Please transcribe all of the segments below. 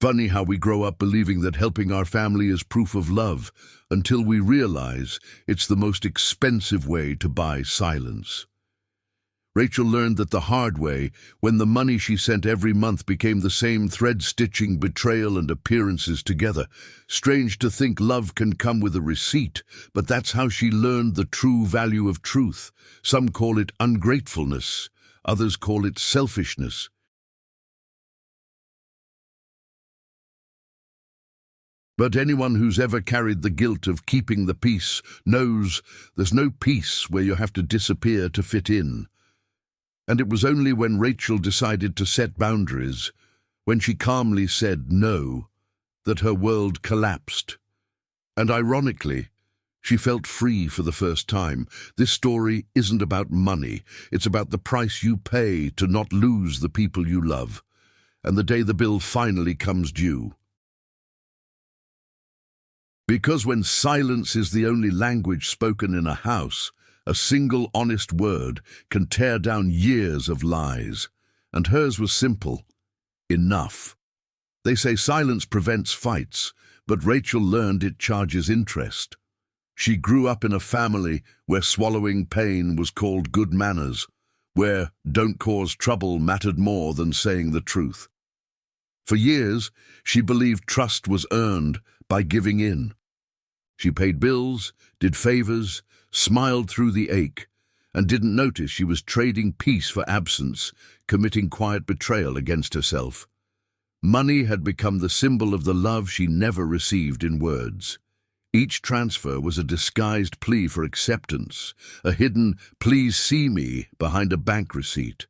Funny how we grow up believing that helping our family is proof of love, until we realize it's the most expensive way to buy silence. Rachel learned that the hard way when the money she sent every month became the same thread stitching betrayal and appearances together. Strange to think love can come with a receipt, but that's how she learned the true value of truth. Some call it ungratefulness, others call it selfishness. But anyone who's ever carried the guilt of keeping the peace knows there's no peace where you have to disappear to fit in. And it was only when Rachel decided to set boundaries, when she calmly said no, that her world collapsed. And ironically, she felt free for the first time. This story isn't about money. It's about the price you pay to not lose the people you love, and the day the bill finally comes due. Because when silence is the only language spoken in a house, a single honest word can tear down years of lies. And hers was simple: enough. They say silence prevents fights, but Rachel learned it charges interest. She grew up in a family where swallowing pain was called good manners, where don't cause trouble mattered more than saying the truth. For years, she believed trust was earned by giving in. She paid bills, did favors, smiled through the ache, and didn't notice she was trading peace for absence, committing quiet betrayal against herself. Money had become the symbol of the love she never received in words. Each transfer was a disguised plea for acceptance, a hidden "please see me" behind a bank receipt.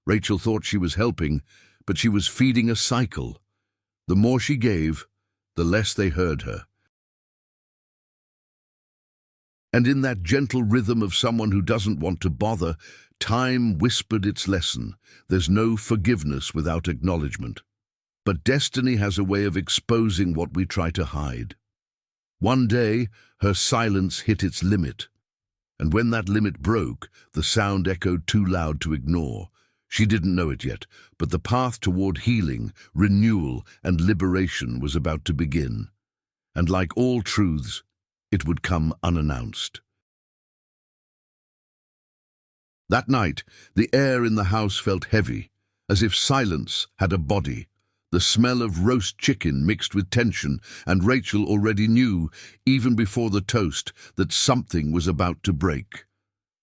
Rachel thought she was helping, but she was feeding a cycle. The more she gave, the less they heard her. And in that gentle rhythm of someone who doesn't want to bother, time whispered its lesson: there's no forgiveness without acknowledgement. But destiny has a way of exposing what we try to hide. One day, her silence hit its limit. And when that limit broke, the sound echoed too loud to ignore. She didn't know it yet, but the path toward healing, renewal, and liberation was about to begin. And like all truths, it would come unannounced. That night, the air in the house felt heavy, as if silence had a body. The smell of roast chicken mixed with tension, and Rachel already knew, even before the toast, that something was about to break.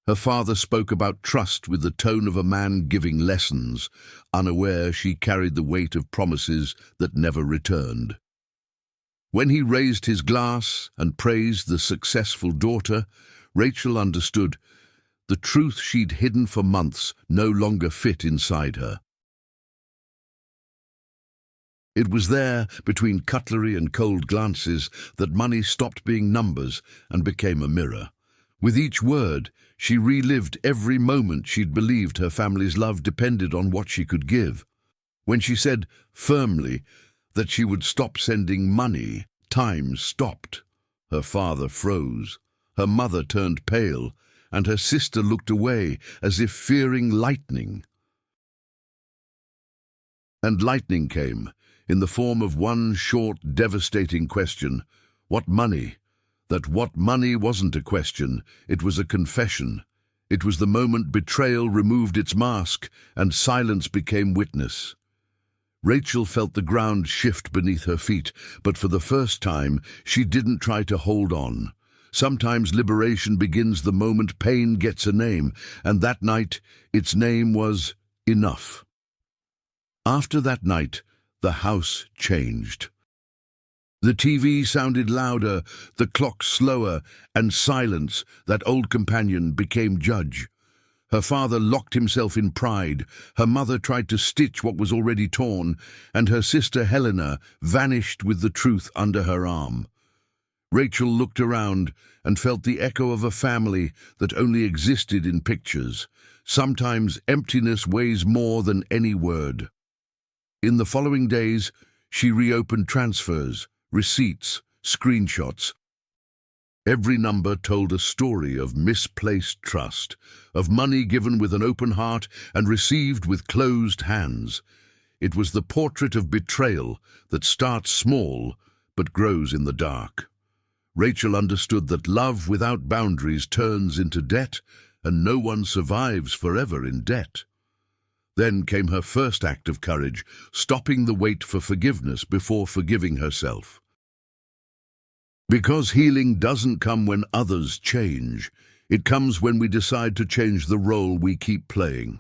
Her father spoke about trust with the tone of a man giving lessons, unaware she carried the weight of promises that never returned. When he raised his glass and praised the successful daughter, Rachel understood the truth she'd hidden for months no longer fit inside her. It was there, between cutlery and cold glances, that money stopped being numbers and became a mirror. With each word, she relived every moment she'd believed her family's love depended on what she could give. When she said firmly that she would stop sending money, time stopped. Her father froze, her mother turned pale, and her sister looked away as if fearing lightning. And lightning came, in the form of one short, devastating question: what money? That what money wasn't a question, it was a confession. It was the moment betrayal removed its mask and silence became witness. Rachel felt the ground shift beneath her feet, but for the first time, she didn't try to hold on. Sometimes liberation begins the moment pain gets a name, and that night, its name was enough. After that night, the house changed. The TV sounded louder, the clock slower, and silence, that old companion, became judge. Her father locked himself in pride, her mother tried to stitch what was already torn, and her sister Helena vanished with the truth under her arm. Rachel looked around and felt the echo of a family that only existed in pictures. Sometimes emptiness weighs more than any word. In the following days, she reopened transfers, receipts, screenshots. Every number told a story of misplaced trust, of money given with an open heart and received with closed hands. It was the portrait of betrayal that starts small but grows in the dark. Rachel understood that love without boundaries turns into debt, and no one survives forever in debt. Then came her first act of courage, stopping the wait for forgiveness before forgiving herself. Because healing doesn't come when others change, it comes when we decide to change the role we keep playing.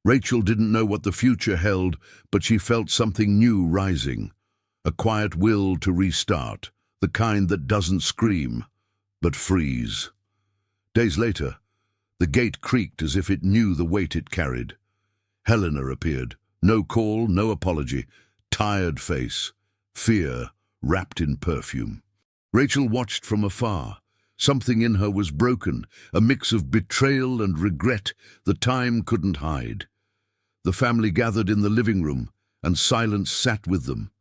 Rachel didn't know what the future held, but she felt something new rising. A quiet will to restart, the kind that doesn't scream, but freeze. Days later, the gate creaked as if it knew the weight it carried. Helena appeared. No call, no apology. Tired face. Fear wrapped in perfume. Rachel watched from afar. Something in her was broken, a mix of betrayal and regret the time couldn't hide. The family gathered in the living room, and silence sat with them.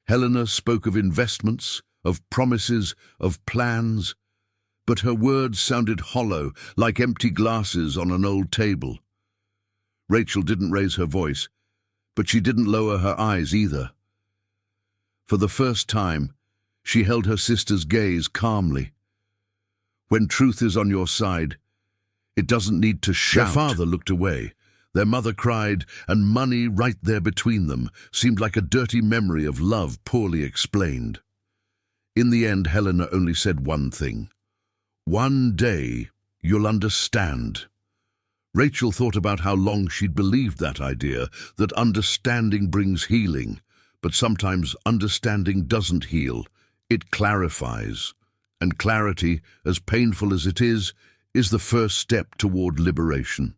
Helena spoke of investments, of promises, of plans, but her words sounded hollow, like empty glasses on an old table. Rachel didn't raise her voice, but she didn't lower her eyes either. For the first time, she held her sister's gaze calmly. When truth is on your side, it doesn't need to shout. Their father looked away. Their mother cried, and money right there between them seemed like a dirty memory of love poorly explained. In the end, Helena only said one thing. One day, you'll understand. Rachel thought about how long she'd believed that idea, that understanding brings healing, but sometimes understanding doesn't heal. It clarifies. And clarity, as painful as it is the first step toward liberation.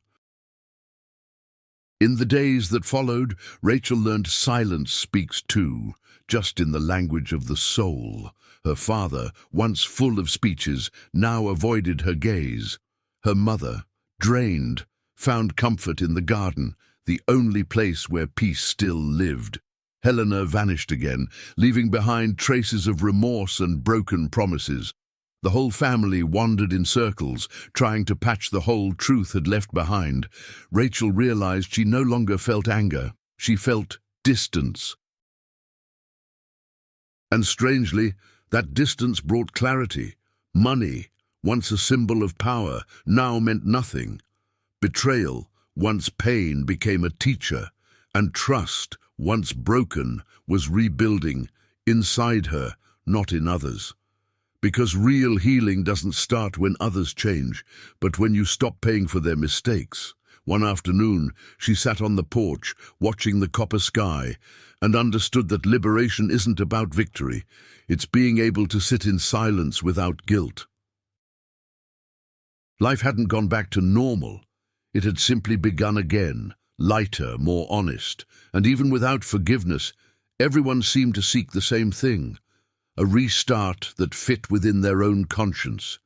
In the days that followed, Rachel learned silence speaks too, just in the language of the soul. Her father, once full of speeches, now avoided her gaze. Her mother, drained, found comfort in the garden, the only place where peace still lived. Helena vanished again, leaving behind traces of remorse and broken promises. The whole family wandered in circles, trying to patch the hole truth had left behind. Rachel realized she no longer felt anger. She felt distance. And strangely, that distance brought clarity. Money, once a symbol of power, now meant nothing. Betrayal, once pain, became a teacher, and trust, once broken, was rebuilding inside her, not in others. Because real healing doesn't start when others change, but when you stop paying for their mistakes. One afternoon, she sat on the porch, watching the copper sky, and understood that liberation isn't about victory. It's being able to sit in silence without guilt. Life hadn't gone back to normal. It had simply begun again, lighter, more honest, and even without forgiveness, everyone seemed to seek the same thing. A restart that fit within their own conscience.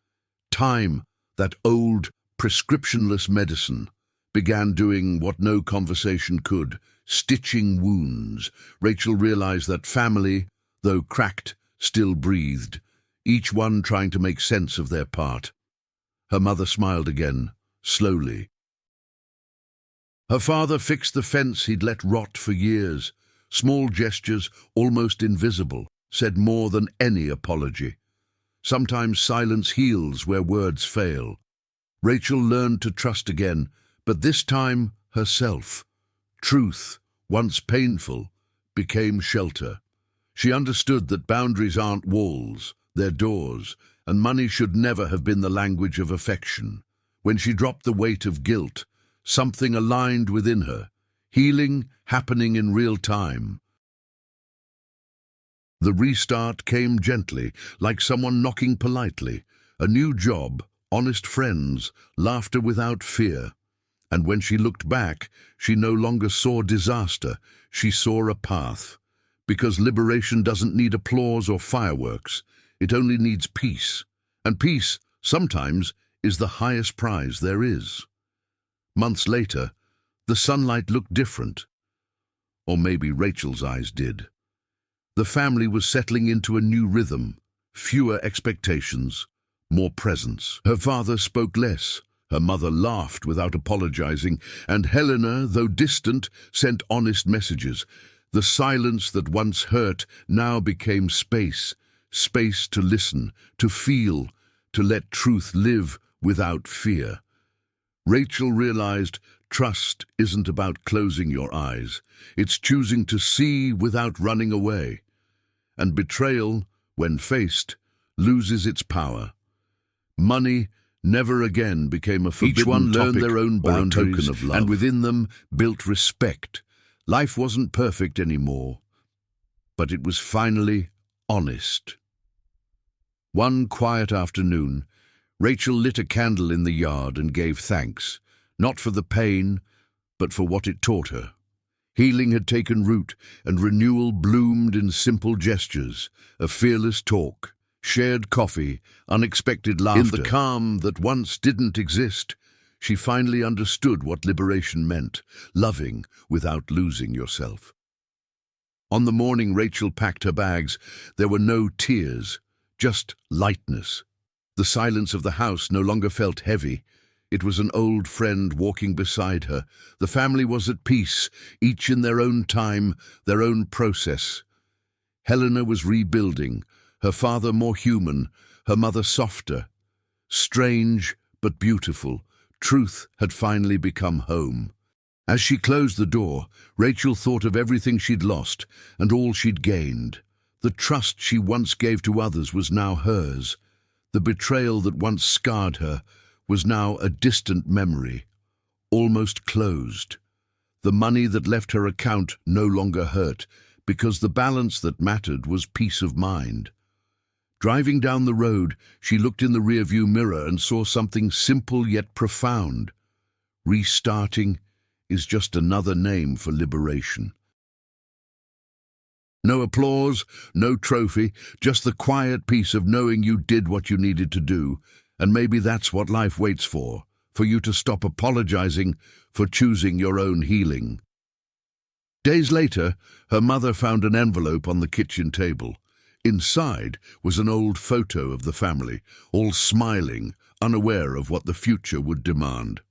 Time, that old, prescriptionless medicine, began doing what no conversation could, stitching wounds. Rachel realized that family, though cracked, still breathed, each one trying to make sense of their part. Her mother smiled again, slowly. Her father fixed the fence he'd let rot for years. Small gestures, almost invisible, said more than any apology. Sometimes silence heals where words fail. Rachel learned to trust again, but this time herself. Truth, once painful, became shelter. She understood that boundaries aren't walls, they're doors, and money should never have been the language of affection. When she dropped the weight of guilt, something aligned within her, healing happening in real time. The restart came gently, like someone knocking politely. A new job, honest friends, laughter without fear. And when she looked back, she no longer saw disaster, she saw a path. Because liberation doesn't need applause or fireworks, it only needs peace. And peace, sometimes, is the highest prize there is. Months later, the sunlight looked different. Or maybe Rachel's eyes did. The family was settling into a new rhythm, fewer expectations, more presence. Her father spoke less, Her mother laughed without apologizing, and Helena, though distant, sent honest messages. The silence that once hurt now became space, space to listen, to feel, to let truth live without fear. Rachel realized trust isn't about closing your eyes. It's choosing to see without running away. And betrayal, when faced, loses its power. Money never again became a forbidden topic. Each one learned their own boundaries, token of love, and within them built respect. Life wasn't perfect anymore, but it was finally honest. One quiet afternoon, Rachel lit a candle in the yard and gave thanks, not for the pain, but for what it taught her. Healing had taken root, and renewal bloomed in simple gestures, a fearless talk, shared coffee, unexpected laughter. In the calm that once didn't exist, she finally understood what liberation meant, loving without losing yourself. On the morning Rachel packed her bags, there were no tears, just lightness. The silence of the house no longer felt heavy. It was an old friend walking beside her. The family was at peace, each in their own time, their own process. Helena was rebuilding, her father more human, her mother softer. Strange but beautiful, truth had finally become home. As she closed the door, Rachel thought of everything she'd lost and all she'd gained. The trust she once gave to others was now hers. The betrayal that once scarred her was now a distant memory, almost closed. The money that left her account no longer hurt, because the balance that mattered was peace of mind. Driving down the road, she looked in the rearview mirror and saw something simple yet profound. Restarting is just another name for liberation. No applause, no trophy, just the quiet peace of knowing you did what you needed to do, and maybe that's what life waits for you to stop apologizing for choosing your own healing. Days later, her mother found an envelope on the kitchen table. Inside was an old photo of the family, all smiling, unaware of what the future would demand.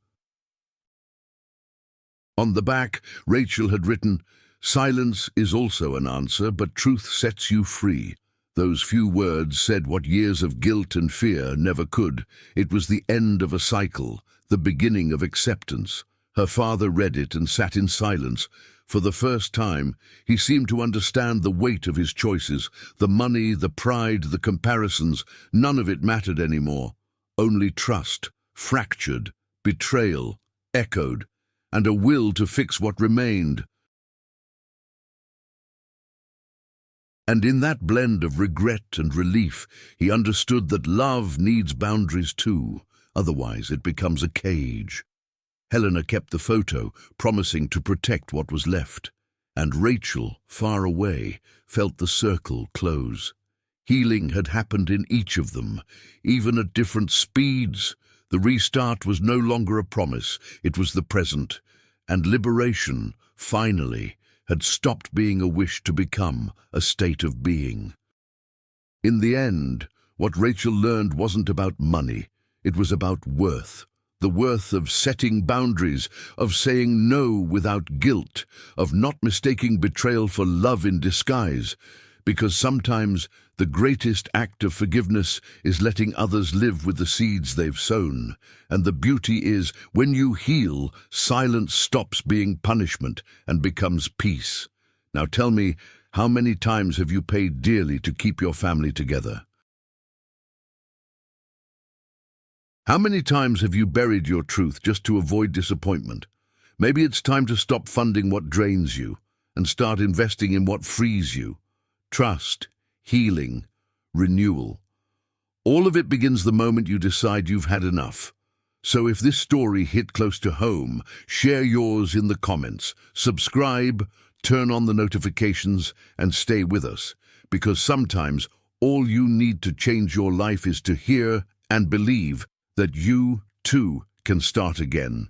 On the back, Rachel had written, "Silence is also an answer, but truth sets you free." Those few words said what years of guilt and fear never could. It was the end of a cycle, the beginning of acceptance. Her father read it and sat in silence. For the first time, he seemed to understand the weight of his choices, the money, the pride, the comparisons. None of it mattered anymore. Only trust, fractured, betrayal, echoed, and a will to fix what remained. And in that blend of regret and relief, he understood that love needs boundaries too, otherwise it becomes a cage. Helena kept the photo, promising to protect what was left, and Rachel, far away, felt the circle close. Healing had happened in each of them, even at different speeds. The restart was no longer a promise, it was the present, and liberation, finally, had stopped being a wish to become a state of being. In the end, what Rachel learned wasn't about money, it was about worth. The worth of setting boundaries, of saying no without guilt, of not mistaking betrayal for love in disguise, because sometimes the greatest act of forgiveness is letting others live with the seeds they've sown. And the beauty is, when you heal, silence stops being punishment and becomes peace. Now tell me, how many times have you paid dearly to keep your family together? How many times have you buried your truth just to avoid disappointment? Maybe it's time to stop funding what drains you and start investing in what frees you. Trust, healing, renewal. All of it begins the moment you decide you've had enough. So if this story hit close to home, share yours in the comments, subscribe, turn on the notifications, and stay with us, because sometimes all you need to change your life is to hear and believe that you, too, can start again.